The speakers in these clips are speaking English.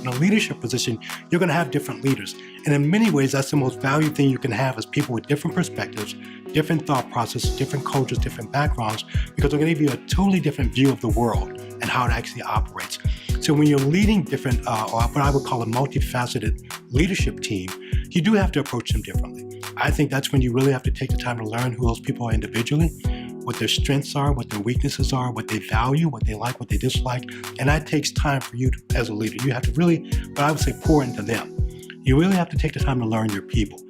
in a leadership position, you're going to have different leaders. And in many ways, that's the most valued thing you can have, is people with different perspectives, different thought processes, different cultures, different backgrounds, because they're going to give you a totally different view of the world and how it actually operates. So when you're leading different, or what I would call a multifaceted leadership team, you do have to approach them differently. I think that's when you really have to take the time to learn who those people are individually, what their strengths are, what their weaknesses are, what they value, what they like, what they dislike. And that takes time for you to, as a leader. You have to really, what I would say, pour into them. You really have to take the time to learn your people.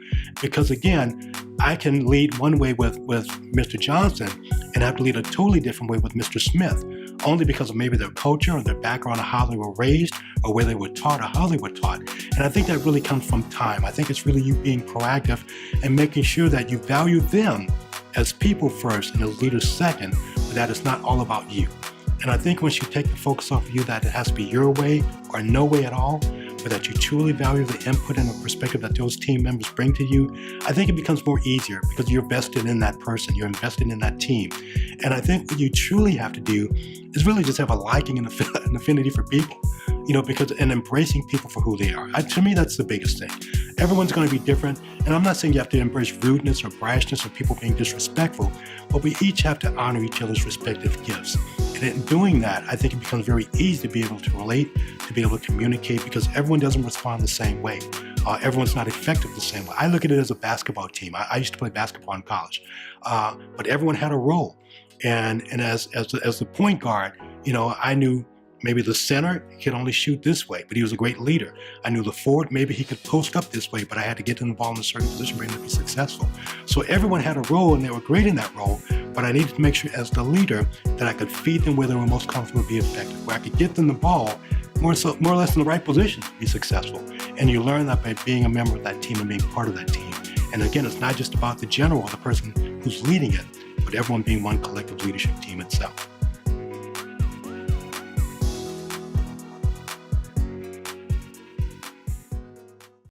Because again, I can lead one way with Mr. Johnson and have to lead a totally different way with Mr. Smith, only because of maybe their culture or their background or how they were raised or where they were taught or how they were taught. And I think that really comes from time. I think it's really you being proactive and making sure that you value them as people first and as leaders second, but that it's not all about you. And I think once you take the focus off of you, that it has to be your way or no way at all, but that you truly value the input and the perspective that those team members bring to you, I think it becomes more easier because you're vested in that person, you're invested in that team. And I think what you truly have to do is really just have a liking and an affinity for people, because and embracing people for who they are. To me, that's the biggest thing. Everyone's going to be different, and I'm not saying you have to embrace rudeness or brashness or people being disrespectful, but we each have to honor each other's respective gifts. And in doing that, I think it becomes very easy to be able to relate, to be able to communicate, because everyone doesn't respond the same way. Everyone's not effective the same way. I look at it as a basketball team. I used to play basketball in college, but everyone had a role. And as the point guard, I knew maybe the center could only shoot this way, but he was a great leader. I knew the forward, maybe he could post up this way, but I had to get him the ball in a certain position for him to be successful. So everyone had a role, and they were great in that role, but I needed to make sure as the leader that I could feed them where they were most comfortable to be effective, where I could get them the ball more or less in the right position to be successful. And you learn that by being a member of that team and being part of that team. And again, it's not just about the general, the person who's leading it, but everyone being one collective leadership team itself.